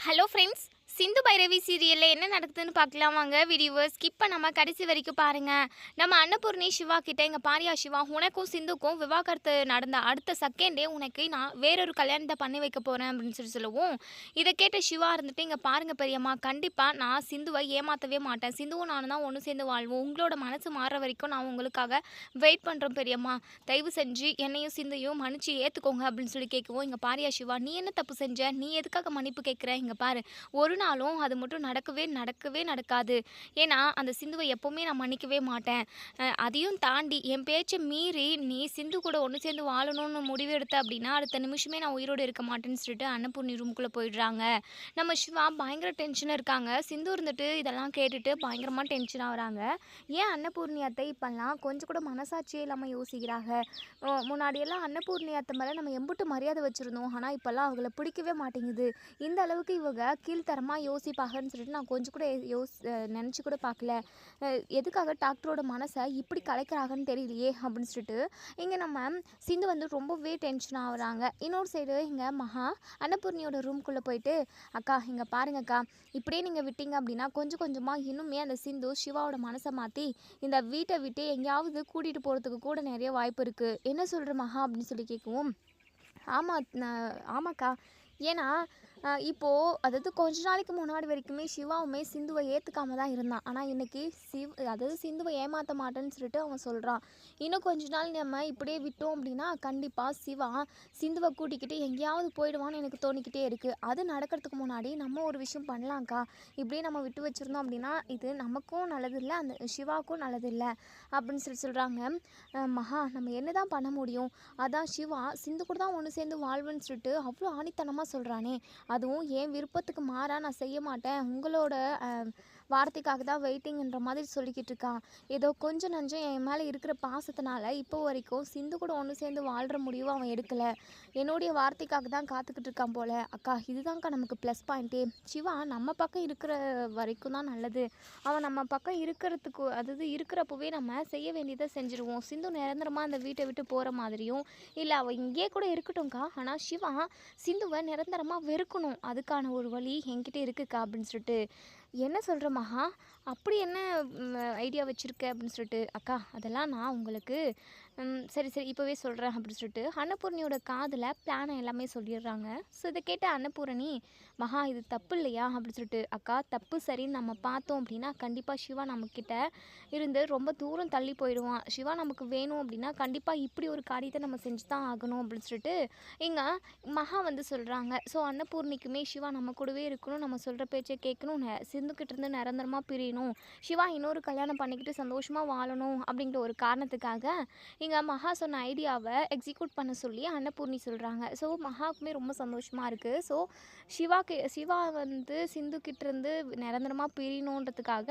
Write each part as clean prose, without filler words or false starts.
Hello friends, Sindhu Bhairavi சீரியலில் என்ன நடக்குதுன்னு பார்க்கலாம் வாங்க. வீடியோவை ஸ்கிப் பண்ணாமல் கடைசி வரைக்கும் பாருங்கள். நம்ம அன்னபூர்ணி சிவா கிட்டே, இங்கே பாரியா சிவா, உனக்கும் சிந்துக்கும் விவாகரத்து நடந்த அடுத்த செகண்டே உனக்கு நான் வேறொரு கல்யாணத்தை பண்ணி வைக்க போகிறேன் அப்படின்னு சொல்லுவோம். இதை கேட்ட சிவா இருந்துட்டு, இங்கே பாருங்கள் பெரியம்மா, கண்டிப்பாக நான் சிந்துவை ஏமாற்றவே மாட்டேன். சிந்துவும் நானும் தான் ஒன்று சேர்ந்து வாழ்வோம். உங்களோட மனசு மாற வரைக்கும் நான் உங்களுக்காக வெயிட் பண்ணுறோம் பெரியம்மா. தயவு செஞ்சு என்னையும் சிந்தையும் மன்னிச்சு ஏற்றுக்கோங்க அப்படின்னு சொல்லி கேட்குவோம். இங்கே பாரியா சிவா, நீ என்ன தப்பு செஞ்ச? நீ எதுக்காக மன்னிப்பு கேட்குற? இங்கே பாரு, ஒரு நாளும் அது மட்டும் நடக்கவே நடக்காது. ஏன்னா அந்த சிந்துவை எப்போவுமே நான் மன்னிக்கவே மாட்டேன். அதையும் தாண்டி என் பேச்சை மீறி நீ சிந்து கூட ஒன்று சேர்ந்து வாழணும்னு முடிவு எடுத்த அப்படின்னா அடுத்த நிமிஷமே நான் உயிரோடு இருக்க மாட்டேன்னு சொல்லிட்டு அன்னபூர்ணி ரூம்குள்ளே போயிடுறாங்க. நம்ம சிவா பயங்கர டென்ஷனாக இருக்காங்க. சிந்து இருந்துட்டு இதெல்லாம் கேட்டுட்டு பயங்கரமாக டென்ஷன் ஆகுறாங்க. ஏன் அன்னபூர்ணி அத்தை இப்பெல்லாம் கொஞ்சம் கூட மனசாட்சியே இல்லாமல் யோசிக்கிறாங்க? முன்னாடியெல்லாம் அன்னபூர்ணி அத்தை மேலே நம்ம எம்புட்டு மரியாதை வச்சுருந்தோம். ஆனால் இப்போல்லாம் அவங்கள பிடிக்கவே மாட்டேங்குது. இந்த அளவுக்கு இவங்க கீழ்த்தரமாக யோசிப்பாங்கன்னு சொல்லிட்டு நான் கொஞ்சம் கூட நினச்சி கூட பார்க்கல. எதுக்காக டாக்டரோட மனசை இப்படி கலைக்கிறாங்கன்னு தெரியலையே அப்படின்னு சொல்லிட்டு இங்கே நம்ம சிந்து வந்து ரொம்பவே டென்ஷன் ஆகுறாங்க. இன்னொரு சைடு இங்கே மகா அன்னபூர்ணியோட ரூம்குள்ளே போயிட்டு, அக்கா இங்கே பாருங்கக்கா, இப்படியே நீங்கள் விட்டீங்க அப்படின்னா கொஞ்சம் கொஞ்சமாக இன்னுமே அந்த சிந்து சிவாவோட மனசை மாற்றி இந்த வீட்டை விட்டு எங்கேயாவது கூட்டிகிட்டு போகிறதுக்கு கூட நிறைய வாய்ப்பு இருக்குது. என்ன சொல்கிற மகா அப்படின்னு சொல்லி கேட்கவும், ஆமாக்கா, ஏன்னா இப்போது அதாவது கொஞ்ச நாளைக்கு முன்னாடி வரைக்குமே சிவாவுமே சிந்துவை ஏற்றுக்காம தான் இருந்தான். ஆனால் இன்றைக்கி அதாவது சிந்துவை ஏமாற்ற மாட்டேன்னு சொல்லிட்டு அவன் சொல்கிறான். இன்னும் கொஞ்ச நாள் நம்ம இப்படியே விட்டோம் அப்படின்னா கண்டிப்பாக சிவா சிந்துவை கூட்டிக்கிட்டு எங்கேயாவது போயிடுவான்னு எனக்கு தோணிக்கிட்டே இருக்குது. அது நடக்கிறதுக்கு முன்னாடி நம்ம ஒரு விஷயம் பண்ணலாம்க்கா. இப்படியே நம்ம விட்டு வச்சுருந்தோம் அப்படின்னா இது நமக்கும் நல்லதில்லை, அந்த சிவாவுக்கும் நல்லதில்லை அப்படின்னு சொல்கிறாங்க. மகா, நம்ம என்ன தான் பண்ண முடியும்? அதான் சிவா சிந்து கூட தான் ஒன்று சேர்ந்து வாழ்வுன்னு சொல்லிட்டு அவ்வளோ ஆணித்தனமாக சொல்கிறானே. அதுவும் என் விருப்பத்துக்கு மாறாக நான் செய்ய மாட்டேன், உங்களோட வார்த்தைக்காக தான் வெயிட்டிங்கன்ற மாதிரி சொல்லிக்கிட்டு இருக்கான். ஏதோ கொஞ்சம் நஞ்சம் என் மேலே இருக்கிற பாசத்தினால இப்போ வரைக்கும் சிந்து கூட ஒன்று சேர்ந்து வாழ்கிற முடிவு அவன் எடுக்கலை. என்னுடைய வார்த்தைக்காக தான் காத்துக்கிட்டு இருக்கான் போல். அக்கா, இதுதான்க்கா நமக்கு ப்ளஸ் பாயிண்ட்டே. சிவா நம்ம பக்கம் இருக்கிற வரைக்கும் தான் நல்லது. அவன் நம்ம பக்கம் இருக்கிறதுக்கு அதாவது இருக்கிறப்பவே நம்ம செய்ய வேண்டியதை செஞ்சுருவோம். சிந்து நிரந்தரமாக அந்த வீட்டை விட்டு போகிற மாதிரியும் இல்லை, அவள் இங்கே கூட இருக்கட்டும்க்கா. ஆனால் சிவா சிந்துவை நிரந்தரமாக வெறுக்கணும். அதுக்கான ஒரு வழி என்கிட்ட இருக்குக்கா அப்படின்னு சொல்லிட்டு, என்ன சொல்கிற மகா, அப்படி என்ன ஐடியா வச்சுருக்க அப்படின்னு சொல்லிட்டு, அக்கா அதெல்லாம் நான் உங்களுக்கு சரி இப்போவே சொல்கிறேன் அப்படின்னு சொல்லிட்டு அன்னபூர்ணியோட காதில் பிளானை எல்லாமே சொல்லிடுறாங்க. ஸோ இதை கேட்ட அன்னபூரணி, மகா இது தப்பு இல்லையா அப்படின்னு சொல்லிட்டு, அக்கா தப்பு சரின்னு நம்ம பார்த்தோம் அப்படின்னா கண்டிப்பாக சிவா நம்மக்கிட்ட இருந்து ரொம்ப தூரம் தள்ளி போயிடுவான். சிவா நமக்கு வேணும் அப்படின்னா கண்டிப்பாக இப்படி ஒரு காரியத்தை நம்ம செஞ்சு தான் ஆகணும் அப்படின்னு சொல்லிட்டு இங்கே மகா வந்து சொல்கிறாங்க. ஸோ அன்னபூர்ணிக்குமே சிவா நம்ம கூடவே இருக்கணும், நம்ம சொல்கிற பேச்சை கேட்கணும், சிந்துக்கிட்டேருந்து நிரந்தரமாக பிரியணும், சிவா இன்னொரு கல்யாணம் பண்ணிக்கிட்டு சந்தோஷமாக வாழணும் அப்படிங்கிற ஒரு காரணத்துக்காக இங்கே மகா சொன்ன ஐடியாவை எக்ஸிக்யூட் பண்ண சொல்லி அன்னபூர்ணி சொல்கிறாங்க. ஸோ மகாவுக்குமே ரொம்ப சந்தோஷமாக இருக்குது. ஸோ சிவா வந்து சிந்துக்கிட்டேருந்து நிரந்தரமாக பிரியணுன்றதுக்காக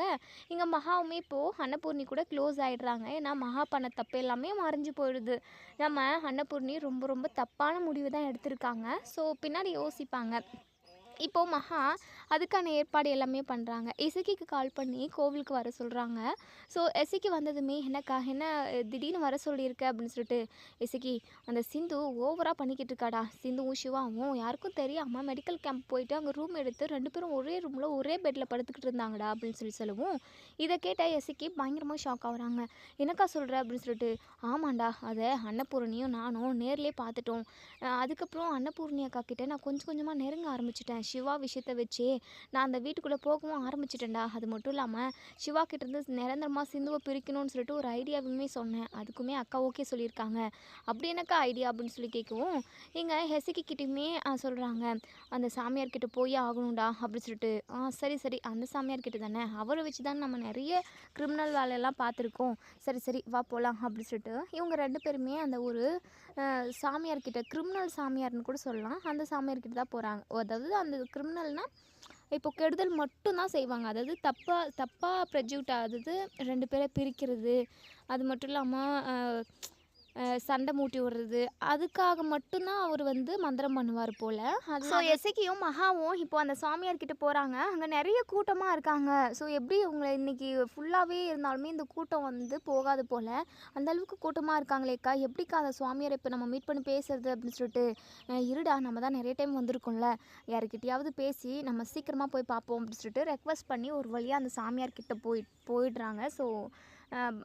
இங்கே மகாவுமே இப்போது அன்னபூர்ணி கூட க்ளோஸ் ஆகிடுறாங்க. ஏன்னா மகா பண்ண தப்பு எல்லாமே மறைஞ்சு போயிடுது. நம்ம அன்னபூர்ணி ரொம்ப ரொம்ப தப்பான முடிவு தான் எடுத்திருக்காங்க. ஸோ பின்னாடி யோசிப்பாங்க. இப்போது மகா அதுக்கான ஏற்பாடு எல்லாமே பண்ணுறாங்க. இசக்கிக்கு கால் பண்ணி கோவிலுக்கு வர சொல்கிறாங்க. ஸோ இசக்கி வந்ததுமே, என்னக்கா என்ன திடீர்னு வர சொல்லியிருக்க அப்படின்னு சொல்லிட்டு, இசக்கி அந்த சிந்து ஓவராக பண்ணிக்கிட்டு இருக்காடா. சிந்துவும் சிவாவும் யாருக்கும் தெரியாமல் மெடிக்கல் கேம்ப் போயிட்டு அங்கே ரூம் எடுத்து 2 பேரும் ஒரே ரூமில் ஒரே பெட்டில் படுத்துக்கிட்டு இருந்தாங்கடா அப்படின்னு சொல்லவும், இதை கேட்ட இசக்கி பயங்கரமாக ஷாக் ஆகுறாங்க. என்னக்கா சொல்கிற அப்படின்னு சொல்லிட்டு, ஆமாண்டா, அதை அன்னபூரணியும் நானும் நேர்லேயே பார்த்துட்டோம். அதுக்கப்புறம் அன்னபூர்ணி அக்கா கிட்டே நான் கொஞ்சம் கொஞ்சமாக நெருங்க ஆரம்பிச்சிட்டேன். சிவா விஷயத்தை வச்சு நான் அந்த வீட்டுக்குள்ளே போகவும் ஆரம்பிச்சிட்டேன்டா. அது மட்டும் இல்லாமல் சிவா கிட்டேருந்து நிரந்தரமாக சிந்துவை பிரிக்கணும்னு சொல்லிட்டு ஒரு ஐடியாவுமே சொன்னேன். அதுக்குமே அக்கா ஓகே சொல்லியிருக்காங்க. அப்படி என்னக்கா ஐடியா அப்படின்னு சொல்லி கேட்கவும், இங்கே ஹெசிக்கி கிட்டேயுமே சொல்கிறாங்க, அந்த சாமியார்கிட்ட போய் ஆகணும்டா அப்படின்னு சொல்லிட்டு, சரி அந்த சாமியார்கிட்ட தானே, அவரை வச்சு தான் நம்ம நிறைய கிரிமினல் வேலையெல்லாம் பார்த்துருக்கோம். சரி வா போகலாம் அப்படின்னு சொல்லிட்டு இவங்க 2 பேருமே அந்த ஒரு சாமியார்கிட்ட, கிரிமினல் சாமியார்னு கூட சொல்லலாம், அந்த சாமியார்கிட்ட தான் போகிறாங்க. அதாவது அந்த கிரிமினல்னால் இப்போ கெடுதல் மட்டும்தான் செய்வாங்க. அதாவது தப்பாக ப்ரெஜ்யூட் ஆகுது, 2 பேரை பிரிக்கிறது, அது மட்டும் இல்லாமல் சண்டை மூட்டி விடுறது, அதுக்காக மட்டும்தான் அவர் வந்து மந்திரம் பண்ணுவார் போல். ஸோ எசக்கியும் மகாவும் இப்போ அந்த சாமியார்கிட்ட போகிறாங்க. அங்கே நிறைய கூட்டமாக இருக்காங்க. ஸோ எப்படி இவங்க இன்றைக்கி ஃபுல்லாகவே இருந்தாலுமே இந்த கூட்டம் வந்து போகாது போல். அந்தளவுக்கு கூட்டமாக இருக்காங்களேக்கா, எப்படிக்கா அந்த சுவாமியாரை இப்போ நம்ம மீட் பண்ணி பேசுறது அப்படின்னு சொல்லிட்டு, இருடா நம்ம தான் நிறைய டைம் வந்திருக்கோம்ல, யாருக்கிட்டையாவது பேசி நம்ம சீக்கிரமாக போய் பார்ப்போம் அப்படின்னு சொல்லிட்டு ரெக்வஸ்ட் பண்ணி ஒரு வழியாக அந்த சாமியார்கிட்ட போயிடுறாங்க. ஸோ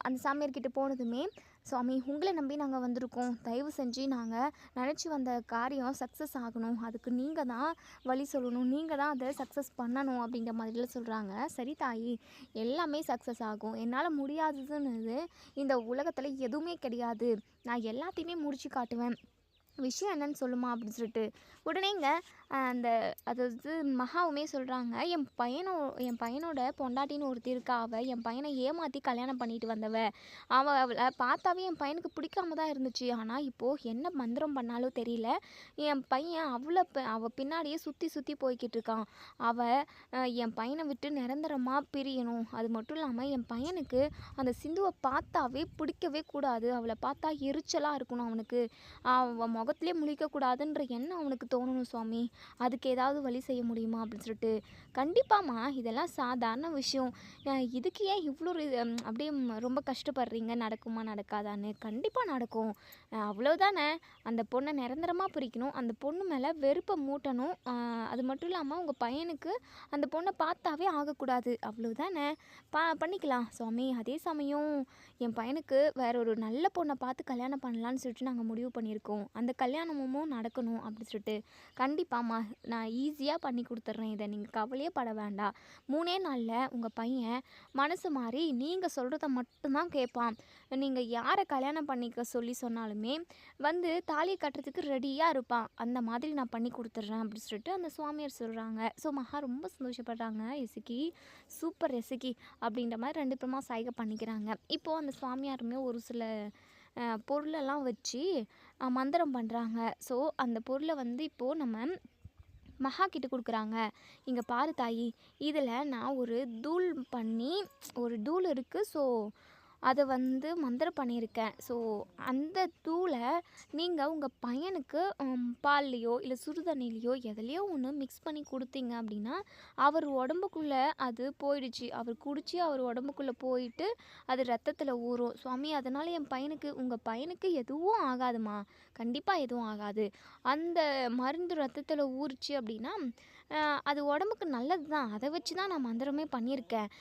அந்த சாமியார்கிட்ட போனதுமே, சுவாமி உங்களை நம்பி நாங்கள் வந்திருக்கோம், தயவு செஞ்சு நாங்கள் நினச்சி வந்த காரியம் சக்ஸஸ் ஆகணும், அதுக்கு நீங்கள் தான் வழி சொல்லணும், நீங்கள் தான் அதை சக்ஸஸ் பண்ணணும் அப்படின்ற மாதிரிலாம் சொல்கிறாங்க. சரி தாயி, எல்லாமே சக்ஸஸ் ஆகும், என்னால் முடியாததுன்னு இந்த உலகத்தில் எதுவுமே கிடையாது, நான் எல்லாத்தையுமே முடிச்சு காட்டுவேன், விஷயம் என்னன்னு சொல்லுமா அப்படின்னு சொல்லிட்டு உடனேங்க அந்த அதாவது மகாவுமே சொல்கிறாங்க, என் பையனோட பொண்டாட்டின்னு ஒருத்தி இருக்கா, என் பையனை ஏமாற்றி கல்யாணம் பண்ணிட்டு வந்தவ, அவளை பார்த்தாவே என் பையனுக்கு பிடிக்காம தான் இருந்துச்சு, ஆனால் இப்போது என்ன மந்திரம் பண்ணாலும் தெரியல, என் பையன் அவள் பின்னாடியே சுற்றி சுற்றி போய்கிட்டு இருக்கான், என் பையனை விட்டு நிரந்தரமாக பிரியணும், அது மட்டும் இல்லாமல் என் பையனுக்கு அந்த சிந்துவை பார்த்தாவே பிடிக்கவே கூடாது, அவளை பார்த்தா எரிச்சலாக இருக்கணும், அவனுக்கு அவன் முகத்திலே முழிக்கக்கூடாதுன்ற எண்ணம் அவனுக்கு தோணணும் சுவாமி, அதுக்கு ஏதாவது வழி செய்ய முடியுமா அப்படின்னு சொல்லிட்டு. கண்டிப்பாம்மா, இதெல்லாம் சாதாரண விஷயம், இதுக்கு ஏன் இவ்வளோ அப்படியே ரொம்ப கஷ்டப்படுறீங்க, நடக்குமா நடக்காதான்னு? கண்டிப்பாக நடக்கும், அவ்வளோதானே, அந்த பொண்ணை நிரந்தரமாக பிரிக்கணும், அந்த பொண்ணு மேலே வெறுப்பை மூட்டணும், அது மட்டும் இல்லாமல் உங்கள் பையனுக்கு அந்த பொண்ணை பார்த்தாவே ஆகக்கூடாது, அவ்வளோதானே, பண்ணிக்கலாம் சுவாமி. அதே சமயம் என் பையனுக்கு வேற ஒரு நல்ல பொண்ணை பார்த்து கல்யாணம் பண்ணலான்னு சொல்லிட்டு நாங்கள் முடிவு பண்ணியிருக்கோம், அந்த கல்யாணமும் நடக்கணும் அப்படின்னு சொல்லிட்டு. கண்டிப்பாம்மா, நான் ஈஸியாக பண்ணி கொடுத்துட்றேன், இதை நீங்கள் கவலையே பட வேண்டாம், 3 நாளில் உங்கள் பையன் மனசு மாறி நீங்கள் சொல்கிறத மட்டும்தான் கேட்பான், நீங்கள் யாரை கல்யாணம் பண்ணிக்க சொன்னாலுமே வந்து தாலியை கட்டுறதுக்கு ரெடியாக இருப்பான், அந்த மாதிரி நான் பண்ணி கொடுத்துட்றேன் அப்படின்னு சொல்லிட்டு அந்த சுவாமியார் சொல்கிறாங்க. ஸோ மகா ரொம்ப சந்தோஷப்படுறாங்க, எசக்கி சூப்பர் எசக்கி அப்படின்ற மாதிரி 2 பேருமா சைகை பண்ணிக்கிறாங்க. இப்போது அந்த சுவாமியாருமே ஒரு சில பொருளெல்லாம் வச்சு மந்திரம் பண்ணுறாங்க. ஸோ அந்த பொருளை வந்து இப்போது நம்ம மகா கிட்ட கொடுக்குறாங்க. இங்கே பாரு தாயி, இதில் நான் ஒரு ஒரு தூள் இருக்குது, ஸோ அதை வந்து மந்திரம் பண்ணியிருக்கேன், ஸோ அந்த தூளை நீங்கள் உங்கள் பையனுக்கு பால்லையோ இல்லை சுடுதண்ணிலையோ எதுலையோ ஒன்று மிக்ஸ் பண்ணி கொடுத்தீங்க அப்படின்னா அவர் உடம்புக்குள்ளே அது போயிடுச்சு, அவர் குடிச்சு அவர் உடம்புக்குள்ளே போயிட்டு அது ரத்தத்தில் ஊறும் சுவாமி, அதனால் உங்கள் பையனுக்கு எதுவும் ஆகாதுமா, கண்டிப்பாக எதுவும் ஆகாது, அந்த மருந்து ரத்தத்தில் ஊறிச்சு அப்படின்னா அது உடம்புக்கு நல்லது தான், அதை வச்சு தான் நான் மந்திரமே பண்ணியிருக்கேன்.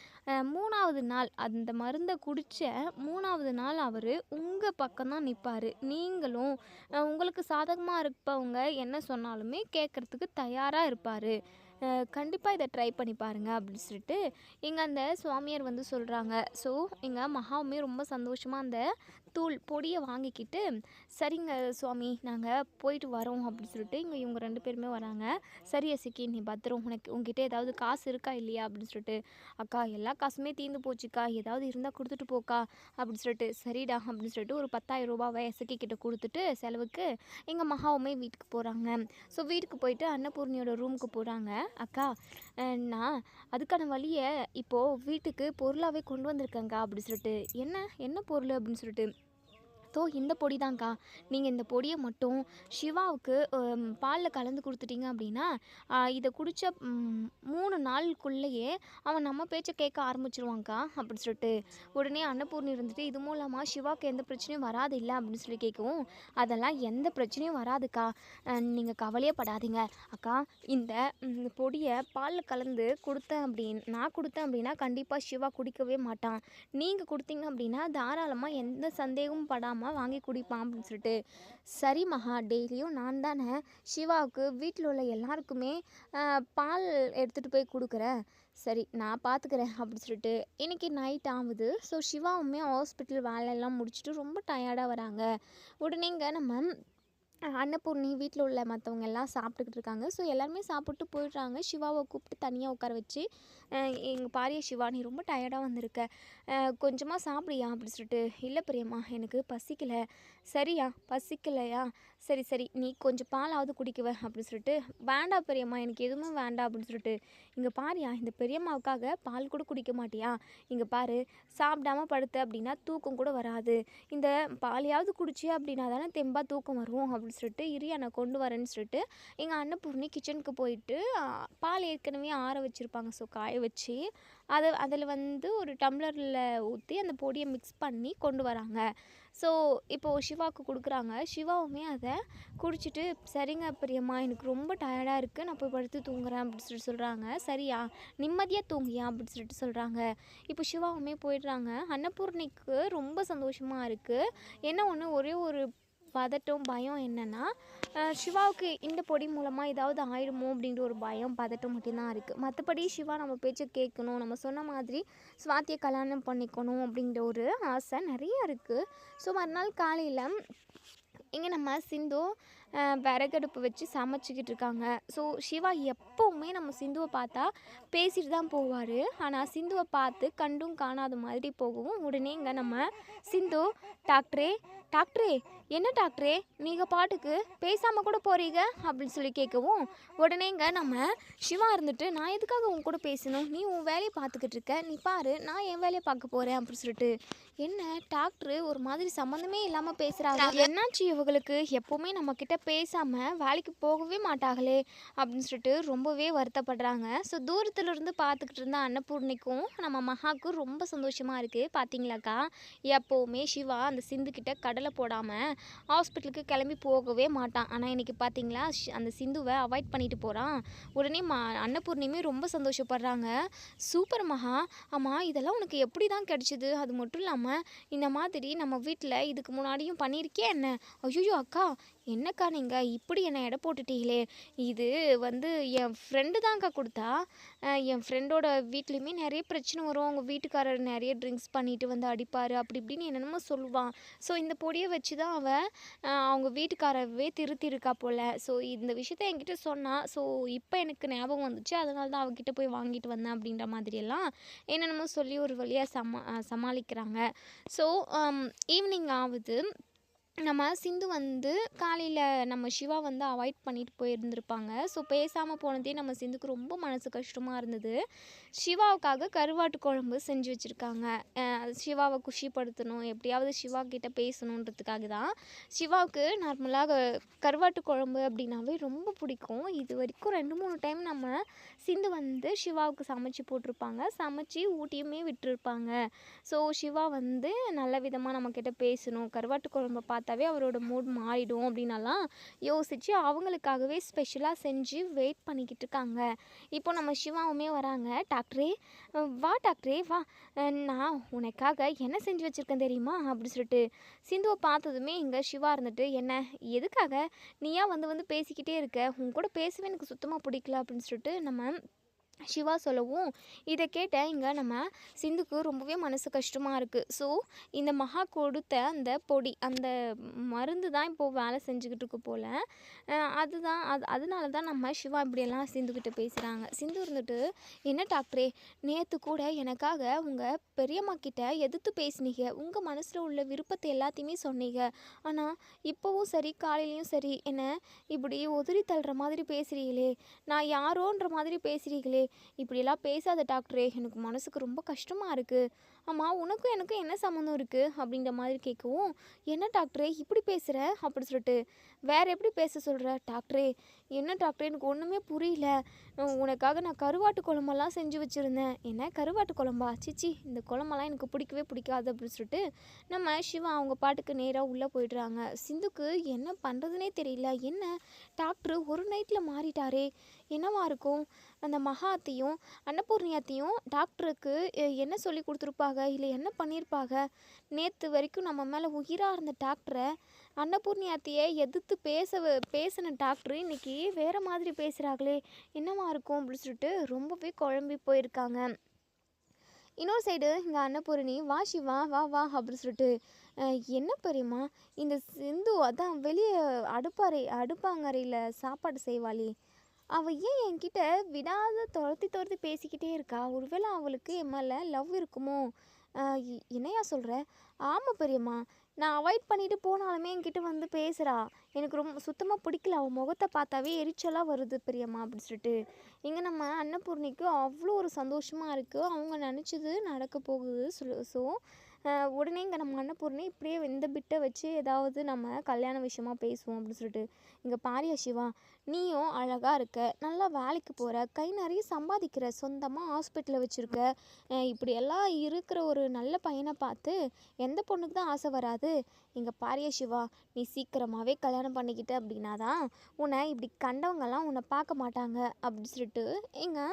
3வது நாள் அந்த மருந்தை குடித்த 3வது நாள் அவர் உங்கள் பக்கம்தான் நிற்பார், நீங்களும் உங்களுக்கு சாதகமாக இருப்பவங்க என்ன சொன்னாலுமே கேட்குறதுக்கு தயாராக இருப்பார், கண்டிப்பாக இதை ட்ரை பண்ணி பாருங்கள் அப்படின்னு சொல்லிட்டு இங்கே அந்த சுவாமியார் வந்து சொல்கிறாங்க. ஸோ எங்கள் மகாவுமே ரொம்ப சந்தோஷமாக அந்த பொடியை வாங்கிக்கிட்டு, சரிங்க சுவாமி நாங்கள் போயிட்டு வரோம் அப்படின்னு சொல்லிட்டு இவங்க 2 பேருமே வராங்க. சரி எசக்கி, நீ பத்திரம், உங்ககிட்ட ஏதாவது காசு இருக்கா இல்லையா அப்படின்னு சொல்லிட்டு. அக்கா எல்லா காசுமே தீர்ந்து போச்சுக்கா, ஏதாவது இருந்தால் கொடுத்துட்டு போக்கா அப்படின்னு சொல்லிட்டு. சரிடா அப்படின்னு சொல்லிட்டு ஒரு 10,000 ரூபாவை எசக்கி கிட்ட கொடுத்துட்டு செலவுக்கு எங்கள் மகாவுமே வீட்டுக்கு போகிறாங்க. ஸோ வீட்டுக்கு போயிட்டு அன்னபூர்ணியோட ரூமுக்கு போகிறாங்க. அக்கா நான் அதுக்கான வழியை இப்போது வீட்டுக்கு பொருளாகவே கொண்டு வந்திருக்கேங்க்கா அப்படி சொல்லிட்டு. என்ன பொருள் அப்படின்னு சொல்லிட்டு. இந்த பொடி தான்க்கா, நீங்கள் இந்த பொடியை மட்டும் சிவாவுக்கு பாலில் கலந்து கொடுத்துட்டீங்க அப்படின்னா இதை குடித்த 3 நாளுக்குள்ளேயே அவன் நம்ம பேச்சை கேட்க ஆரம்பிச்சிருவாங்க்கா அப்படின்னு சொல்லிட்டு. உடனே அன்னபூர்ணி இருந்துட்டு, இது மூலமாக சிவாவுக்கு எந்த பிரச்சனையும் வராது இல்லை அப்படின்னு சொல்லி கேட்கவும், அதெல்லாம் எந்த பிரச்சனையும் வராதுக்கா, நீங்கள் கவலையே படாதீங்க அக்கா, இந்த பொடியை பாலில் கலந்து நான் கொடுத்தேன் அப்படின்னா கண்டிப்பாக சிவா குடிக்கவே மாட்டான், நீங்கள் கொடுத்தீங்க அப்படின்னா தாராளமாக எந்த சந்தேகமும் படாமல் வாங்கி குடிப்பான் அப்படின்னு சொல்லிட்டு. சரி மகா, டெய்லியும் நான் தானே சிவாவுக்கு வீட்டில் உள்ள எல்லாருக்குமே பால் எடுத்துகிட்டு போய் கொடுக்குறேன், சரி நான் பார்த்துக்கிறேன் அப்படின்னு சொல்லிட்டு. இன்றைக்கி நைட் ஆகுது. ஸோ சிவாவுமே ஹாஸ்பிட்டல் வேலையெல்லாம் முடிச்சுட்டு ரொம்ப டயர்டாக வராங்க. உடனேங்க நம்ம அன்னபூர்ணி வீட்டில் உள்ள மற்றவங்க எல்லாம் சாப்பிட்டுக்கிட்டு இருக்காங்க. ஸோ எல்லாருமே சாப்பிட்டு போயிடுறாங்க. சிவாவை கூப்பிட்டு தனியாக உட்கார வச்சு, எங்கள் பாரிய சிவா, நீ ரொம்ப டயர்டாக வந்திருக்க, கொஞ்சமாக சாப்பிடியா அப்படி சொல்லிட்டு. இல்லை பிரியம்மா, எனக்கு பசிக்கலை. சரியா, பசிக்கலையா, சரி சரி, நீ கொஞ்சம் பாலாவது குடிக்குவ அப்படின்னு சொல்லிட்டு. வேண்டாம் பெரியம்மா, எனக்கு எதுவுமே வேண்டாம் அப்படின்னு சொல்லிட்டு. இங்கே பாரியா, இந்த பெரியம்மாவுக்காக பால் கூட குடிக்க மாட்டியா? இங்கே பாரு, சாப்பிடாம படுத்த அப்படின்னா தூக்கம் கூட வராது. இந்த பாலையாவது குடிச்சியா அப்படின்னா தானே தெம்பா தூக்கம் வரும் அப்படின்னு சொல்லிட்டு. இரியா, நான் கொண்டு வரேன்னு சொல்லிட்டு எங்கள் அன்னபூர்ணி கிச்சனுக்கு போயிட்டு பால் ஏற்கனவே ஆற வச்சுருப்பாங்க. ஸோ காய வச்சு அதில் வந்து ஒரு டம்ளரில் ஊற்றி அந்த பொடியை மிக்ஸ் பண்ணி கொண்டு வராங்க. ஸோ இப்போது சிவாவுக்கு கொடுக்குறாங்க. சிவாவுமே அதை குடிச்சிட்டு, சரிங்க பிரியம்மா, எனக்கு ரொம்ப டயர்டாக இருக்குது, நான் போய் படுத்து தூங்குறேன் அப்படின்னு சொல்லிட்டு சொல்கிறாங்க. சரியா, நிம்மதியாக தூங்கியா அப்படின்னு சொல்லிட்டு சொல்கிறாங்க. இப்போ சிவாவுமே போயிடுறாங்க. அன்னபூர்ணிக்கு ரொம்ப சந்தோஷமாக இருக்குது. என்ன ஒன்று, ஒரே ஒரு பதட்டம், பயம் என்னென்னா, சிவாவுக்கு இந்த பொடி மூலமாக ஏதாவது ஆயிடுமோ அப்படின்ற ஒரு பயம், பதட்டம் மட்டும்தான் இருக்குது. மற்றபடி சிவா நம்ம பேச்சை கேட்கணும், நம்ம சொன்ன மாதிரி ஸ்வாதியை கல்யாணம் பண்ணிக்கணும் அப்படிங்கிற ஒரு ஆசை நிறைய இருக்குது. ஸோ மறுநாள் காலையில் இங்கே நம்ம சிந்து விறகடுப்பு வச்சு சமைச்சிக்கிட்டு இருக்காங்க. ஸோ சிவா எப்போவுமே நம்ம சிந்துவை பார்த்தா பேசிட்டு தான் போவார். ஆனால் சிந்துவை பார்த்து கண்டும் காணாத மாதிரி போகவும், உடனே இங்கே நம்ம சிந்து, டாக்டரே டாக்டரே, என்ன டாக்டரே நீங்கள் பாட்டுக்கு பேசாமல் கூட போகிறீங்க அப்படின்னு சொல்லி கேட்கவும், உடனே இங்கே நம்ம சிவா இருந்துட்டு, நான் எதுக்காக உன் கூட பேசணும், நீ உன் வேலையை பார்த்துக்கிட்டு இருக்க, நீ பாரு, நான் என் வேலையை பார்க்க போகிறேன் அப்படின்னு சொல்லிட்டு. என்ன டாக்டரு ஒரு மாதிரி சம்மந்தமே இல்லாமல் பேசுகிறாங்க, என்னாச்சு இவங்களுக்கு, எப்போவுமே நம்மக்கிட்ட பேசாமல் வேலைக்கு போகவே மாட்டாங்களே அப்படின்னு சொல்லிட்டு ரொம்பவே வருத்தப்படுறாங்க. ஸோ தூரத்துலேருந்து பார்த்துக்கிட்டு இருந்த அன்னபூர்ணிக்கும் நம்ம மகாவுக்கும் ரொம்ப சந்தோஷமாக இருக்குது. பார்த்தீங்களாக்கா, எப்போவுமே சிவா அந்த சிந்துக்கிட்ட கடலை போடாமல் ஹாஸ்பிட்டலுக்கு கிளம்பி போகவே மாட்டான். ஆனால் இன்றைக்கி பார்த்தீங்களா, அந்த சிந்துவை அவாய்ட் பண்ணிட்டு போகிறான். உடனே அன்னபூர்ணியுமே ரொம்ப சந்தோஷப்படுறாங்க. சூப்பர் மகா, ஆமாம் இதெல்லாம் உனக்கு எப்படி தான் கிடச்சிது, அது மட்டும் இல்லாமல் இந்த மாதிரி நம்ம வீட்டில் இதுக்கு முன்னாடியும் பண்ணியிருக்கே என்ன? ஐயோ அக்கா, என்னக்கா நீங்கள் இப்படி என்னை எடை போட்டுட்டீங்களே, இது வந்து என் ஃப்ரெண்டு தான்க்கா கொடுத்தா. என் ஃப்ரெண்டோட வீட்லேயுமே நிறைய பிரச்சனை வரும், அவங்க வீட்டுக்காரர் நிறைய ட்ரிங்க்ஸ் பண்ணிட்டு வந்து அடிப்பார், அப்படி இப்படின்னு என்னென்னமோ சொல்லுவான். ஸோ இந்த பொடியை வச்சு தான் அவள் அவங்க வீட்டுக்காரவே திருத்திருக்கா போல். ஸோ இந்த விஷயத்த என்கிட்ட சொன்னான். ஸோ இப்போ எனக்கு ஞாபகம் வந்துச்சு, அதனால தான் அவகிட்ட போய் வாங்கிட்டு வந்தேன் அப்படின்ற மாதிரியெல்லாம் என்னென்னமோ சொல்லி ஒரு வழியாக சமாளிக்கிறாங்க. ஸோ ஈவினிங் ஆகுது. நம்ம சிந்து வந்து காலையில் நம்ம சிவா வந்து அவாய்ட் பண்ணிட்டு போயிருந்திருப்பாங்க. ஸோ பேசாமல் போனதே நம்ம சிந்துக்கு ரொம்ப மனசு கஷ்டமாக இருந்தது. சிவாவுக்காக கருவாட்டு குழம்பு செஞ்சு வச்சுருக்காங்க. சிவாவை குஷிப்படுத்தணும், எப்படியாவது சிவா கிட்ட பேசணுன்றதுக்காக தான். சிவாவுக்கு நார்மலாக கருவாட்டு குழம்பு அப்படின்னாவே ரொம்ப பிடிக்கும். இது வரைக்கும் 2-3 டைம் நம்ம சிந்து வந்து சிவாவுக்கு சமைச்சு போட்டிருப்பாங்க, சமைச்சு ஊட்டியுமே விட்டுருப்பாங்க. ஸோ சிவா வந்து நல்ல விதமாக நம்மக்கிட்ட பேசணும், கருவாட்டு குழம்பை பார்த்தாவே அவரோட மூட் மாறிடும் அப்படின்னலாம் யோசித்து அவங்களுக்காகவே ஸ்பெஷலாக செஞ்சு வெயிட் பண்ணிக்கிட்டு இருக்காங்க. இப்போ நம்ம சிவாவுமே வராங்க. டாக்டரே வா, டாக்டரே வா, நான் உனக்காக என்ன செஞ்சு வச்சுருக்கேன் தெரியுமா அப்படி சொல்லிட்டு. சிந்துவை பார்த்ததுமே இங்கே சிவா இருந்துட்டு, என்ன எதுக்காக நீயா வந்து வந்து பேசிக்கிட்டே இருக்க, உன் கூட பேசவே எனக்கு சுத்தமாக பிடிக்கல அப்படின்னு சொல்லிட்டு நம்ம சிவா சொல்லவும், இதை கேட்ட இங்கே நம்ம சிந்துக்கு ரொம்பவே மனசு கஷ்டமாக இருக்குது. ஸோ இந்த மகா கொடுத்த அந்த பொடி, அந்த மருந்து தான் இப்போது வேலை செஞ்சுக்கிட்டு இருக்கு போல். அதுதான் அதனால தான் நம்ம சிவா இப்படியெல்லாம் சிந்துக்கிட்ட பேசுகிறாங்க. சிந்து இருந்துட்டு, என்ன டாக்டரே, நேற்று கூட எனக்காக உங்கள் பெரியம்மா கிட்ட எதிர்த்து பேசினீங்க, உங்கள் மனசில் உள்ள விருப்பத்தை எல்லாத்தையுமே சொன்னீங்க. ஆனால் இப்போவும் சரி, காலையிலையும் சரி, என்ன இப்படி உதறி தள்ளுற மாதிரி பேசுகிறீங்களே, நான் யாரோன்ற மாதிரி பேசுகிறீங்களே, இப்படியெல்லாம் பேசாத டாக்டரே, எனக்கு மனசுக்கு ரொம்ப கஷ்டமாக இருக்குது. ஆமாம், உனக்கும் எனக்கும் என்ன சம்மந்தம் இருக்குது அப்படின்ற மாதிரி கேட்கவும், என்ன டாக்டரே இப்படி பேசுகிற அப்படி சொல்லிட்டு. வேறு எப்படி பேச சொல்கிற டாக்டரே, என்ன டாக்டரே எனக்கு ஒன்றுமே புரியல, உனக்காக நான் கருவாட்டு குழம்பெல்லாம் செஞ்சு வச்சுருந்தேன். என்ன கருவாட்டு குழம்பா, சிச்சி இந்த குழம்பெல்லாம் எனக்கு பிடிக்கவே பிடிக்காது அப்படின்னு சொல்லிட்டு நம்ம சிவா அவங்க பாட்டுக்கு நேராக உள்ளே போயிடுறாங்க. சிந்துக்கு என்ன பண்ணுறதுனே தெரியல. என்ன டாக்டரு ஒரு நைட்டில் மாறிட்டாரே, என்னவா இருக்கும்? அந்த மகாத்தையும் அன்னபூர்ணியாத்தையும் டாக்டருக்கு என்ன சொல்லி கொடுத்துருப்பாங்க, இல்லை என்ன பண்ணியிருப்பாங்க? நேற்று வரைக்கும் நம்ம மேலே உயிராக இருந்த டாக்டரை, அன்னபூர்ணியாத்தையை எதிர்த்து பேசின டாக்டரு இன்றைக்கி வேறு மாதிரி பேசுகிறாங்களே, என்னவா இருக்கும் அப்படின்னு சொல்லிட்டு ரொம்பவே குழம்பி போயிருக்காங்க. இன்னொரு சைடு இங்கே அன்னபூரணி வா சிவா வா வா அப்படின்னு சொல்லிட்டு என்ன பெரியம்மா இந்த சிந்து அதான் வெளியே அடுப்பாங்கரையில் சாப்பாடு செய்வாளே அவள் ஏன் என்கிட்ட விடாத துரத்தி துரத்தி பேசிக்கிட்டே இருக்கா? ஒருவேளை அவளுக்கு என் மேலே லவ் இருக்குமோ? என்னையா சொல்கிற? ஆமாம் பெரியம்மா, நான் அவாய்ட் பண்ணிட்டு போனாலுமே என்கிட்ட வந்து பேசுகிறா. எனக்கு ரொம்ப சுத்தமாக பிடிக்கல. அவள் முகத்தை பார்த்தாவே எரிச்சலாக வருது பெரியம்மா அப்படின்னு சொல்லிட்டு. இங்கே நம்ம அன்னபூர்ணிக்கு அவ்வளோ ஒரு சந்தோஷமாக இருக்குது. அவங்க நினச்சது நடக்க போகுது. ஸோ உடனே இங்கே நம்ம அன்னபூர்ணி இப்படியே இந்த பிட்டை வச்சு ஏதாவது நம்ம கல்யாண விஷயமா பேசுவோம் அப்படின்னு சொல்லிட்டு. இங்கே பாரியா சிவா, நீயும் அழகாக இருக்க, நல்லா வேலைக்கு போகிற, கை நிறைய சம்பாதிக்கிற, சொந்தமாக ஹாஸ்பிட்டலில் வச்சுருக்க, இப்படியெல்லாம் இருக்கிற ஒரு நல்ல பையனை பார்த்து எந்த பொண்ணுக்கு தான் ஆசை வராது? இங்கே பாரியா சிவா, நீ சீக்கிரமாகவே கல்யாணம் பண்ணிக்கிட்ட அப்படின்னா தான் உன்னை இப்படி கண்டவங்கெல்லாம் உன்னை பார்க்க மாட்டாங்க அப்படின்னு சொல்லிட்டு இங்கே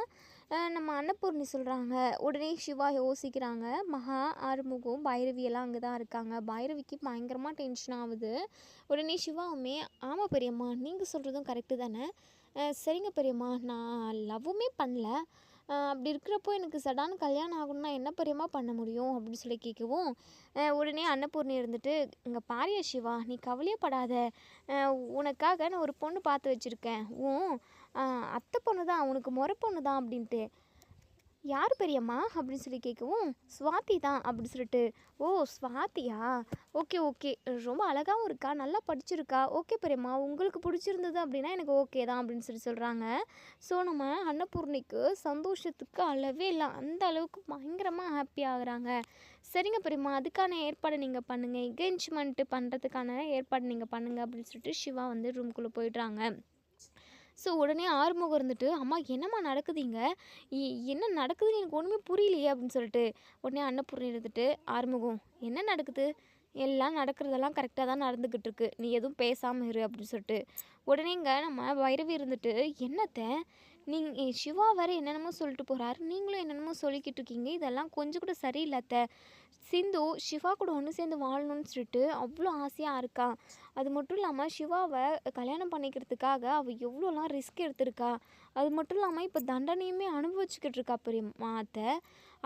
நம்ம அன்னபூர்ணி சொல்கிறாங்க. உடனே சிவா யோசிக்கிறாங்க. மகா, ஆறுமுகம், பைரவி எல்லாம் அங்கே தான் இருக்காங்க. பைரவிக்கு பயங்கரமாக டென்ஷன் ஆகுது. உடனே சிவாவுமே ஆமாம் பெரியம்மா, நீங்கள் சொல்கிறதும் கரெக்டு தானே. சரிங்க பெரியம்மா, நான் லவ்வுமே பண்ணல. அப்படி இருக்கிறப்போ எனக்கு சடான்னு கல்யாணம் ஆகணும்னா என்ன பெரியம்மா பண்ண முடியும் அப்படின்னு சொல்லி கேட்கவும் உடனே அன்னபூர்ணி இருந்துட்டு இங்கே பாரியா சிவா, நீ கவலையே படாத. உனக்காக நான் ஒரு பொண்ணு பார்த்து வச்சுருக்கேன். அத்தை பொண்ணு தான், உனக்கு முறை பொண்ணு தான் அப்படின்ட்டு. யார் பெரியம்மா அப்படின்னு சொல்லி கேட்கவும் ஸ்வாதி தான் அப்படி சொல்லிட்டு. ஓ ஸ்வாதியா, ஓகே ஓகே, ரொம்ப அழகாகவும் இருக்கா, நல்லா படிச்சிருக்கா, ஓகே பெரியம்மா, உங்களுக்கு பிடிச்சிருந்தது அப்படின்னா எனக்கு ஓகே தான் அப்படின்னு சொல்லி சொல்கிறாங்க. ஸோ நம்ம அன்னபூர்ணிக்கு சந்தோஷத்துக்கு அளவே இல்லை, அந்த அளவுக்கு பயங்கரமாக ஹாப்பி ஆகுறாங்க. சரிங்க பெரியம்மா, அதுக்கான ஏற்பாடு நீங்கள் பண்ணுங்கள், என்கேஜ்மெண்ட்டு பண்ணுறதுக்கான ஏற்பாடு நீங்கள் பண்ணுங்கள் அப்படின்னு சொல்லிட்டு சிவா வந்து ரூம்குள்ளே போயிடுறாங்க. ஸோ உடனே ஆறுமுகம் இருந்துட்டு அம்மா என்னம்மா நடக்குதுங்க, என்ன நடக்குதுன்னு எனக்கு ஒன்றுமே புரியலையே அப்படின்னு சொல்லிட்டு. உடனே அன்னபூர்ணி இருந்துட்டு ஆறுமுகம் என்ன நடக்குது, எல்லாம் நடக்கிறதெல்லாம் கரெக்டாக தான் நடந்துக்கிட்டு இருக்கு, நீ எதுவும் பேசாமல் இரு அப்படின்னு சொல்லிட்டு. உடனே இங்கே நம்ம பைரவி இருந்துட்டு என்னத்த நீங்கள் சிவா வேறு என்னென்னமோ சொல்லிட்டு போகிறாரு, நீங்களும் என்னென்னமோ சொல்லிக்கிட்டு இருக்கீங்க, இதெல்லாம் கொஞ்சம் கூட சரியில்லாத்த. சிந்து சிவா கூட ஒன்று சேர்ந்து வாழணும்னு சொல்லிட்டு அவ்வளோ ஆசையாக இருக்கா. அது மட்டும் இல்லாமல் சிவாவை கல்யாணம் பண்ணிக்கிறதுக்காக அவள் எவ்வளோலாம் ரிஸ்க் எடுத்திருக்கா. அது மட்டும் இல்லாமல் இப்போ தண்டனையுமே அனுபவிச்சுக்கிட்டு இருக்கா பெரியம்மா அத்தை.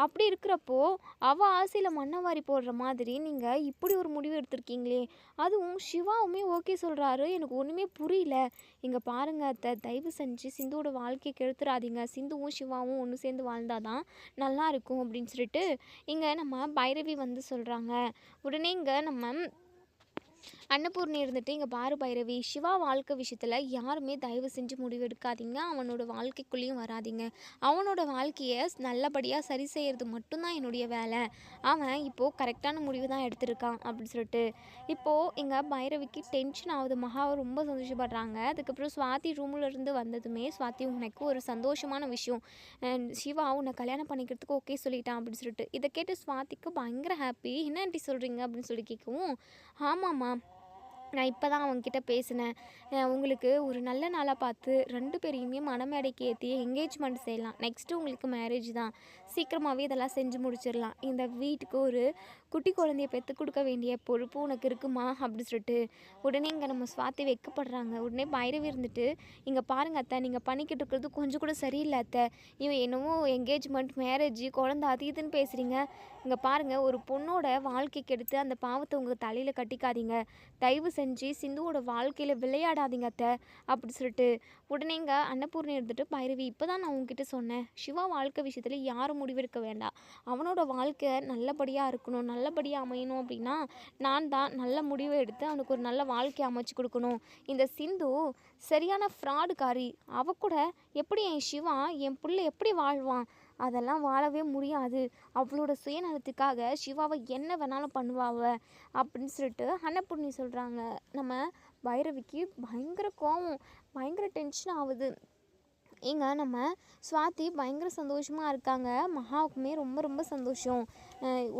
அப்படி இருக்கிறப்போ அவள் ஆசையில் மண்ணவாரி போடுற மாதிரி நீங்கள் இப்படி ஒரு முடிவு எடுத்திருக்கீங்களே. அதுவும் சிவாவுமே ஓகே சொல்கிறாரு, எனக்கு ஒன்றுமே புரியல. இங்கே பாருங்க அத்தை, தயவு செஞ்சு சிந்துவோட வாழ்க்கையை கெடுத்துடாதீங்க, சிந்துவும் சிவாவும் ஒன்று சேர்ந்து வாழ்ந்தாதான் நல்லா இருக்கும் அப்படின்னு சொல்லிட்டு இங்கே நம்ம பைரவி வந்து சொல்கிறாங்க. உடனே இங்கே நம்ம அன்னபூர்ணி இருந்துட்டு இங்கே பாரு பைரவி, சிவா வாழ்க்கை விஷயத்தில் யாருமே தயவு செஞ்சு முடிவு எடுக்காதீங்க, அவனோட வாழ்க்கைக்குள்ளேயும் வராதிங்க. அவனோட வாழ்க்கையை நல்லபடியாக சரி செய்கிறது மட்டும்தான் என்னுடைய வேலை. அவன் இப்போது கரெக்டான முடிவு தான் எடுத்திருக்கான் அப்படின்னு சொல்லிட்டு. இப்போது இங்கே பைரவிக்கு டென்ஷன் ஆகுது. மகாவை ரொம்ப சந்தோஷப்படுறாங்க. அதுக்கப்புறம் ஸ்வாதி ரூமில் இருந்து வந்ததுமே ஸ்வாதி உனக்கு ஒரு சந்தோஷமான விஷயம், சிவா உன்னை கல்யாணம் பண்ணிக்கிறதுக்கு ஓகே சொல்லிட்டான் அப்படின்னு சொல்லிட்டு. இதை கேட்டு ஸ்வாதிக்கு பயங்கர ஹாப்பி. என்ன ஆண்டி சொல்கிறீங்க அப்படின்னு சொல்லி கேட்கவும் ஆமாம்மா, நான் இப்போ தான் அவங்கக்கிட்ட பேசினேன், உங்களுக்கு ஒரு நல்ல நாளாக பார்த்து 2 பேரையுமே மணமேடைக்கு ஏற்றி என்கேஜ்மெண்ட் செய்யலாம். நெக்ஸ்ட்டு உங்களுக்கு மேரேஜ் தான், சீக்கிரமாகவே இதெல்லாம் செஞ்சு முடிச்சிடலாம். இந்த வீட்டுக்கு ஒரு குட்டி குழந்தைய பெற்று கொடுக்க வேண்டிய பொறுப்பு உனக்கு இருக்குமா அப்படி சொல்லிட்டு. உடனே இங்கே நம்ம ஸ்வாதி வைக்கப்படுறாங்க. உடனே பைரவி இருந்துட்டு இங்கே பாருங்கள் அத்தை, நீங்கள் பண்ணிக்கிட்டு இருக்கிறது கொஞ்சம் கூட சரியில்லை அத்தை. இவன் என்னமோ என்கேஜ்மெண்ட் மேரேஜ் குழந்தை அது இதுன்னு பேசுகிறீங்க. இங்கே பாருங்கள், ஒரு பொண்ணோட வாழ்க்கைக்கு எடுத்து அந்த பாவத்தை உங்கள் தலையில் கட்டிக்காதீங்க. தயவு செஞ்சு சிந்துவோட வாழ்க்கையில் விளையாடாதீங்க அத்தை அப்படி சொல்லிட்டு. உடனே இங்கே அன்னபூர்ணி எடுத்துகிட்டு பைரவி, இப்போ தான் நான் உங்ககிட்ட சொன்னேன், சிவா வாழ்க்கை விஷயத்தில் யாரும் முடிவெடுக்க வேண்டாம். அவனோட வாழ்க்கை நல்லபடியாக இருக்கணும், நல்லபடியாக அமையணும் அப்படின்னா நான் தான் நல்ல முடிவை எடுத்து அவனுக்கு ஒரு நல்ல வாழ்க்கையை அமைச்சு கொடுக்கணும். இந்த சிந்து சரியான ஃப்ராடுக்காரி. அவ கூட எப்படி என் சிவா என் பிள்ளை எப்படி வாழ்வான்? அதெல்லாம் வாழவே முடியாது. அவளோட சுயநலத்துக்காக சிவாவை என்ன வேணாலும் பண்ணுவாவ அப்படின்னு சொல்லிட்டு அன்னபூர்ணி சொல்கிறாங்க. நம்ம பைரவிக்கு பயங்கர கோவம், பயங்கர டென்ஷன் ஆகுது. இங்கே நம்ம ஸ்வாதி பயங்கர சந்தோஷமாக இருக்காங்க. மகாவுக்குமே ரொம்ப ரொம்ப சந்தோஷம்.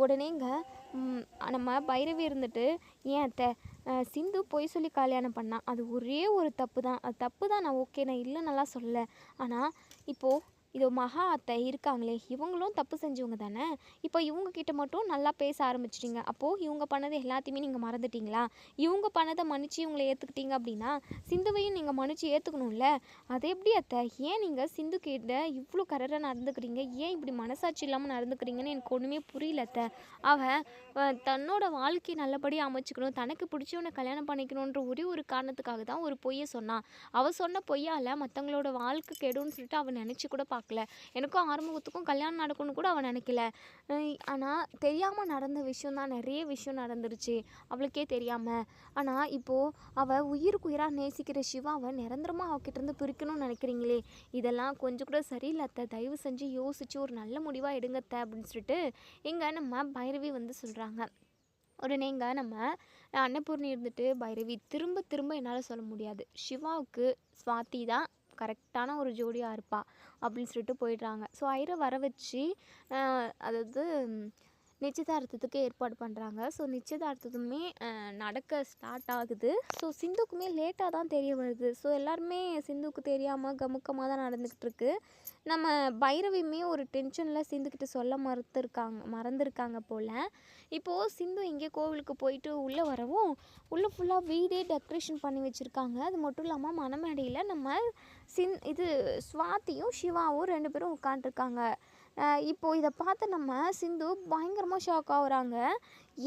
உடனே இங்கே நம்ம பைரவி இருந்துட்டு ஏன் அத்தை, சிந்து பொய் சொல்லி கல்யாணம் பண்ணா, அது ஒரே ஒரு தப்பு தான், அது தப்பு தான், நான் ஓகே, நான் இல்லைன்னெல்லாம் சொல்லலை. ஆனால் இப்போது இதோ மகா அத்தை இருக்காங்களே, இவங்களும் தப்பு செஞ்சவங்க தானே. இப்போ இவங்க கிட்ட மட்டும் நல்லா பேச ஆரம்பிச்சிட்டிங்க. அப்போது இவங்க பண்ணது எல்லாத்தையுமே நீங்கள் மறந்துட்டீங்களா? இவங்க பண்ணதை மன்னிச்சு இவங்கள ஏற்றுக்கிட்டீங்க அப்படின்னா சிந்துவையும் நீங்கள் மன்னிச்சு ஏற்றுக்கணும்ல. அது எப்படி அத்தை? ஏன் நீங்கள் சிந்து கிட்ட இவ்வளோ கரராக நடந்துக்கிறீங்க? ஏன் இப்படி மனசாட்சி இல்லாமல் நடந்துக்கிறீங்கன்னு எனக்கு ஒன்றுமே புரியல அத்தை. அவன் தன்னோட வாழ்க்கையை நல்லபடியாக அமைச்சுக்கணும், தனக்கு பிடிச்சவனை கல்யாணம் பண்ணிக்கணுன்ற ஒரே ஒரு காரணத்துக்காக தான் ஒரு பொய்யை சொன்னான். அவள் சொன்ன பொய்யால் மற்றவங்களோட வாழ்க்கை கெடுன்னு சொல்லிட்டு அவன் நினச்சி கூட பார்க்கல. எனக்கும் ஆறுமுகத்துக்கும் கல்யாணம் நடக்கணும்னு கூட அவன் நினைக்கல. ஆனால் தெரியாமல் நடந்த விஷயம் தான், நிறைய விஷயம் நடந்துருச்சு அவளுக்கே தெரியாமல். ஆனால் இப்போது அவள் உயிருக்கு உயிராக நேசிக்கிற சிவாவை நிரந்தரமாக அவகிட்டேருந்து பிரிக்கணும்னு நினைக்கிறீங்களே, இதெல்லாம் கொஞ்சம் கூட சரியில்லை அத்தை. தயவு செஞ்சு யோசிச்சு ஒரு நல்ல முடிவாக எடுங்கத்த அப்படின்னு சொல்லிட்டு இங்கே நம்ம பைரவி வந்து சொல்கிறாங்க. உடனேங்க நம்ம அன்னபூர்ணி இருந்துட்டு, பைரவி திரும்ப திரும்ப என்னால் சொல்ல முடியாது, சிவாவுக்கு ஸ்வாதி தான் கரெக்டான ஒரு ஜோடியாக இருப்பா அப்படின்னு சொல்லிட்டு போயிடுறாங்க. ஸோ ஐரை வர வச்சு அதாவது நிச்சயதார்த்தத்துக்கு ஏற்பாடு பண்ணுறாங்க. ஸோ நிச்சயதார்த்தத்துமே நடக்க ஸ்டார்ட் ஆகுது. ஸோ சிந்துக்குமே லேட்டாக தான் தெரிய வருது. ஸோ எல்லாருமே சிந்துக்கு தெரியாமல் கமுக்கமாக தான் நடந்துக்கிட்டு இருக்கு. நம்ம பைரவியுமே ஒரு டென்ஷனில் சிந்துக்கிட்ட சொல்ல மறந்துருக்காங்க போல். இப்போது சிந்து இங்கே கோவிலுக்கு போயிட்டு உள்ளே வரவும் உள்ளே ஃபுல்லாக வீடே டெக்கரேஷன் பண்ணி வச்சுருக்காங்க. அது மட்டும் இல்லாமல் மணமேடையில் நம்ம இது ஸ்வாதியும் சிவாவும் 2 பேரும் உட்காண்ட்ருக்காங்க. இப்போது இதை பார்த்து நம்ம சிந்து பயங்கரமாக ஷாக் ஆகுறாங்க.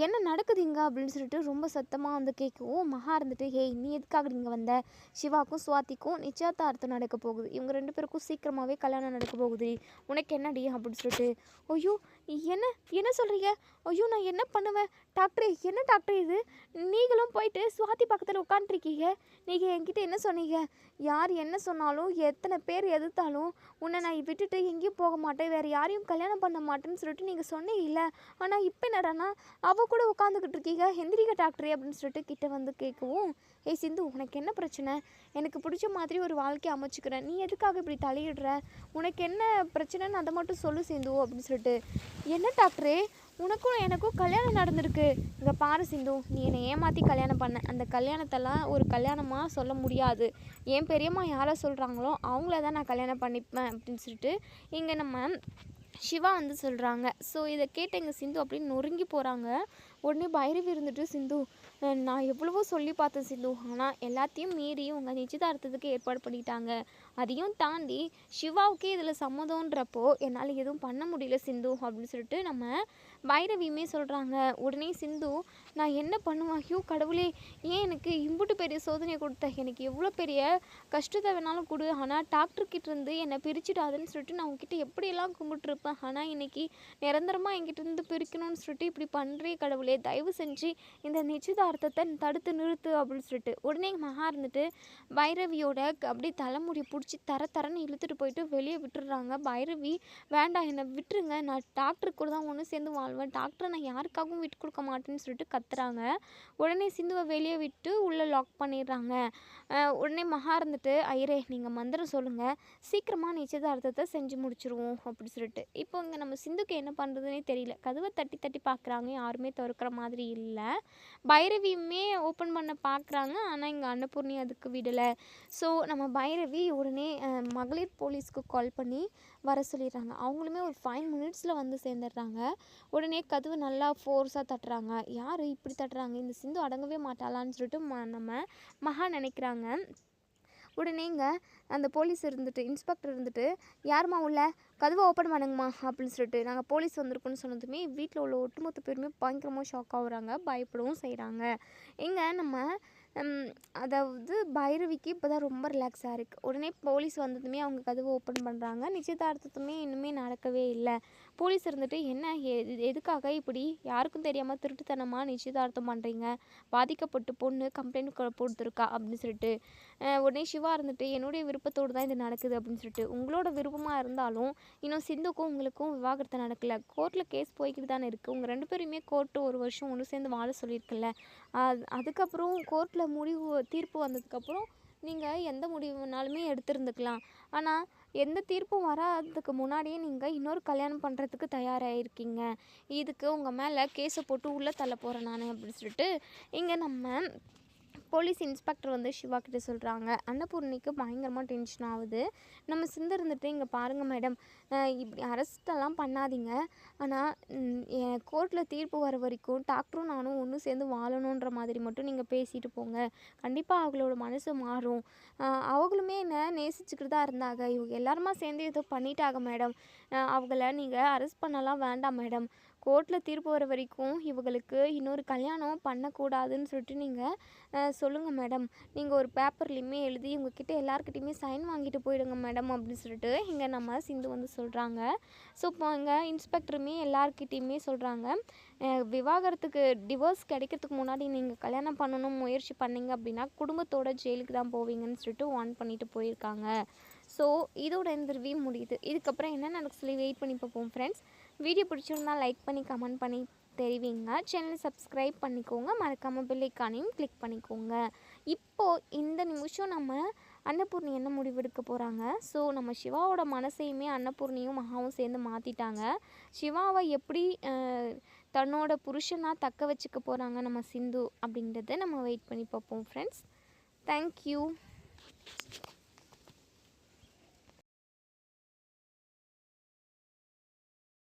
என்ன நடக்குது இங்கே அப்படின்னு சொல்லிட்டு ரொம்ப சத்தமாக வந்து கேட்கவும் மகா இருந்துட்டு, ஹேய் நீ எதுக்காக இங்கே வந்த? சிவாக்கும் ஸ்வாதிக்கும் நிச்சயதார்த்தம் நடக்க போகுது, இவங்க 2 பேருக்கும் சீக்கிரமாகவே கல்யாணம் நடக்க போகுது, உனக்கு என்னடி அப்படின்னு சொல்லிட்டு. ஐயோ என்ன என்ன சொல்கிறீங்க? ஐயோ நான் என்ன பண்ணுவேன் டாக்டரே? என்ன டாக்டர் இது? நீங்களும் போயிட்டு ஸ்வாதி பக்கத்தில் உட்காந்துருக்கீங்க. நீங்கள் என்கிட்ட என்ன சொன்னீங்க? யார் என்ன சொன்னாலும் எத்தனை பேர் எதிர்த்தாலும் உன்னை நான் விட்டுட்டு எங்கேயும் போக மாட்டேன், வேறு யாரையும் கல்யாணம் பண்ண மாட்டேன்னு சொல்லிட்டு நீங்கள் சொன்னீங்கல்ல. ஆனால் இப்போ என்னடானா அவள் கூட உட்காந்துக்கிட்டு இருக்கீங்க, எந்திரிக்க டாக்டரே அப்படின்னு சொல்லிட்டு கிட்ட வந்து கேட்கவும், ஏய் சிந்து உனக்கு என்ன பிரச்சனை? எனக்கு பிடிச்ச மாதிரி ஒரு வாழ்க்கையை அமைச்சுக்கிறேன், நீ எதுக்காக இப்படி தலையிடுற? உனக்கு என்ன பிரச்சனைன்னு அதை மட்டும் சொல்லு சிந்து அப்படின்னு சொல்லிட்டு. என்ன டாக்டரே, உனக்கும் எனக்கும் கல்யாணம் நடந்திருக்கு. இங்கே பாரு சிந்து, நீ என்னை ஏமாற்றி கல்யாணம் பண்ண, அந்த கல்யாணத்தெல்லாம் ஒரு கல்யாணமாக சொல்ல முடியாது. என் பெரியம்மா யாரை சொல்கிறாங்களோ அவங்கள தான் நான் கல்யாணம் பண்ணிப்பேன் அப்படின்னு சொல்லிட்டு இங்கே நம்ம சிவா வந்து சொல்கிறாங்க. ஸோ இதை கேட்ட எங்கள் சிந்து அப்படின்னு நொறுங்கி போகிறாங்க. உடனே பைரவி இருந்துட்டு, சிந்து நான் எவ்வளவோ சொல்லி பார்த்தேன் சிந்து, ஆனால் எல்லாத்தையும் மீறி உங்கள் நிச்சயதார்த்தத்துக்கு ஏற்பாடு பண்ணிட்டாங்க. அதையும் தாண்டி சிவாவுக்கே இதில் சம்மதன்றப்போ என்னால் எதுவும் பண்ண முடியல சிந்து அப்படின்னு சொல்லிட்டு நம்ம பைரவியுமே சொல்கிறாங்க. உடனே சிந்து, நான் என்ன பண்ணுவேன்? ஐயோ கடவுளே, ஏன் எனக்கு இம்புட்டு பெரிய சோதனை கொடுத்த? எனக்கு எவ்வளோ பெரிய கஷ்டத்தை வேணாலும் கொடு, ஆனால் டாக்டர்கிட்ட இருந்து என்னை பிரிச்சுடாதுன்னு சொல்லிட்டு நான் உங்ககிட்ட எப்படியெல்லாம் கும்பிட்டுருப்பேன். ஆனால் இன்னைக்கு நிரந்தரமாக என்கிட்ட பிரிக்கணும்னு சொல்லிட்டு இப்படி பண்ணுறே கடவுளே, தயவு செஞ்சு இந்த நிச்சயதார்த்தத்தை தடுத்து நிறுத்து அப்படின்னு சொல்லிட்டு. உடனே மகா இருந்துட்டு பைரவியோட அப்படியே தலைமுடியை பிடிச்சி தரன்னு இழுத்துட்டு போயிட்டு வெளியே விட்டுடுறாங்க. பைரவி, வேண்டாம் என்னை விட்டுருங்க, நான் டாக்டருக்கு கூட தான் ஒன்று சேர்ந்து வாழ்வேன், டாக்டரை நான் யாருக்காகவும் விட்டு கொடுக்க மாட்டேன்னு சொல்லிட்டு கத்துறாங்க. உடனே சிந்துவை வெளியே விட்டு உள்ளே லாக் பண்ணிடுறாங்க. உடனே மகா இருந்துட்டு, ஐயரே நீங்கள் மந்திரம் சொல்லுங்கள், சீக்கிரமாக நிச்சயதார்த்தத்தை செஞ்சு முடிச்சிருவோம் அப்படி சொல்லிட்டு. இப்போ இங்கே நம்ம சிந்துக்கு என்ன பண்ணுறதுனே தெரியல. கதவை தட்டி தட்டி பார்க்குறாங்க, யாருமே திறக்கிற மாதிரி இல்லை. பைரவியுமே ஓப்பன் பண்ண பார்க்குறாங்க, ஆனால் இங்கே அன்னபூர்ணி அதுக்கு விடலை. ஸோ நம்ம பைரவி உடனே மகளிர் போலீஸ்க்கு கால் பண்ணி வர சொல்லிடுறாங்க. அவங்களுமே ஒரு 5 மினிட்ஸில் வந்து சேர்ந்துடுறாங்க. உடனே கதவு நல்லா ஃபோர்ஸாக தட்டுறாங்க. யார் இப்படி தட்டுறாங்க? இந்த சிந்து அடங்கவே மாட்டாளான்னு சொல்லிட்டு நம்ம மகா நினைக்கிறாங்க. உடனேங்க அந்த போலீஸ் இருந்துட்டு, இன்ஸ்பெக்டர் இருந்துட்டு, யாரும்மா உள்ள, கதவை ஓப்பன் பண்ணுங்கம்மா அப்படின்னு சொல்லிட்டு நாங்கள் போலீஸ் வந்திருக்கோன்னு சொன்னதுமே வீட்டில் உள்ள ஒட்டுமொத்த பேருமே பயங்கரமாக ஷாக் ஆகுறாங்க, பயப்படவும் செய்கிறாங்க. இங்கே நம்ம அதாவது பைரவிக்கு இப்போ தான் ரொம்ப ரிலாக்ஸாக இருக்குது. உடனே போலீஸ் வந்ததுமே அவங்க கதவை ஓப்பன் பண்ணுறாங்க. நிச்சயதார்த்தத்துமே இன்னுமே நடக்கவே இல்லை. போலீஸ் இருந்துட்டு, என்ன எதுக்காக இப்படி யாருக்கும் தெரியாமல் திருட்டுத்தனமாக நிச்சயதார்த்தம் பண்ணுறீங்க? பாதிக்கப்பட்டு பொண்ணு கம்ப்ளைண்ட் கொடுத்துருக்கா அப்படின்னு சொல்லிட்டு. உடனே சிவா இருந்துட்டு, என்னுடைய விருப்பத்தோடு தான் இது நடக்குது அப்படின்னு சொல்லிட்டு. உங்களோட விருப்பமாக இருந்தாலும் இன்னும் சிந்துக்கும் உங்களுக்கும் விவாகரத்து நடக்கலை, கோர்ட்டில் கேஸ் போய்கிட்டு தானே இருக்குது. உங்கள் 2 பேருமே கோர்ட்டு 1 வருஷம் ஒன்று சேர்ந்து வாழ சொல்லியிருக்குல்ல. அதுக்கப்புறம் கோர்ட்டில் தீர்ப்பு வந்ததுக்கப்புறம் நீங்கள் எந்த முடிவுனாலுமே எடுத்திருந்துக்கலாம். ஆனால் எந்த தீர்ப்பும் வராதுக்கு முன்னாடியே நீங்கள் இன்னொரு கல்யாணம் பண்ணுறதுக்கு தயாராகிருக்கீங்க. இதுக்கு உங்கள் மேலே கேஸை போட்டு உள்ளே தள்ள போகிறேன் நான் அப்படின்னு சொல்லிட்டு இங்கே நம்ம போலீஸ் இன்ஸ்பெக்டர் வந்து சிவா கிட்ட சொல்கிறாங்க. அன்னபூர்ணிக்கு பயங்கரமாக டென்ஷன் ஆகுது. நம்ம சிந்து இருந்துட்டு, இங்கே பாருங்கள் மேடம், இப்படி அரெஸ்டெல்லாம் பண்ணாதீங்க. ஆனால் கோர்ட்டில் தீர்ப்பு வர வரைக்கும் டாக்டரும் நானும் ஒன்று சேர்ந்து வாழணுன்ற மாதிரி மட்டும் நீங்கள் பேசிட்டு போங்க. கண்டிப்பாக அவங்களோட மனசு மாறும். அவங்களுமே என்ன நேசிச்சுக்கிட்டு தான் இருந்தாங்க. இவங்க எல்லாருமா சேர்ந்து ஏதோ பண்ணிட்டாங்க மேடம். அவங்கள நீங்கள் அரெஸ்ட் பண்ணலாம் வேண்டாம் மேடம். கோர்ட்டில் தீர்ப்பு வர வரைக்கும் இவங்களுக்கு இன்னொரு கல்யாணம் பண்ணக்கூடாதுன்னு சொல்லிட்டு நீங்கள் சொல்லுங்கள் மேடம். நீங்கள் ஒரு பேப்பர்லேயுமே எழுதி உங்ககிட்ட எல்லாருக்கிட்டையுமே சைன் வாங்கிட்டு போயிடுங்க மேடம் அப்படின்னு சொல்லிட்டு இங்கே நம்ம சிந்து வந்து சொல்கிறாங்க. ஸோ இப்போ இங்கே இன்ஸ்பெக்டருமே எல்லாருக்கிட்டையுமே சொல்கிறாங்க, விவாகரத்துக்கு டிவோர்ஸ் கிடைக்கிறதுக்கு முன்னாடி நீங்கள் கல்யாணம் பண்ணணும் முயற்சி பண்ணிங்க அப்படின்னா குடும்பத்தோட ஜெயிலுக்கு தான் போவீங்கன்னு சொல்லிட்டு வார்ன் பண்ணிட்டு போயிருக்காங்க. ஸோ இதோட இந்த ரிவ்யூ முடியுது. இதுக்கப்புறம் என்ன நடக்க சொல்லி வெயிட் பண்ணி பார்ப்போம் ஃப்ரெண்ட்ஸ். வீடியோ பிடிச்சிருந்தால் லைக் பண்ணி கமெண்ட் பண்ணி தெரிவிங்க. சேனலை சப்ஸ்கிரைப் பண்ணிக்கோங்க. மறக்காமல் பெல் ஐக்கானையும் கிளிக் பண்ணிக்கோங்க. இப்போது இந்த நிமிஷம் நம்ம அன்னபூர்ணி என்ன முடிவெடுக்க போகிறாங்க. ஸோ நம்ம சிவாவோட மனசையுமே அன்னபூர்ணியும் மகாவும் சேர்ந்து மாற்றிட்டாங்க. சிவாவை எப்படி தன்னோட புருஷனாக தக்க வச்சுக்க போகிறாங்க நம்ம சிந்து அப்படின்றத நம்ம வெயிட் பண்ணி பார்ப்போம் ஃப்ரெண்ட்ஸ். தேங்க்யூ.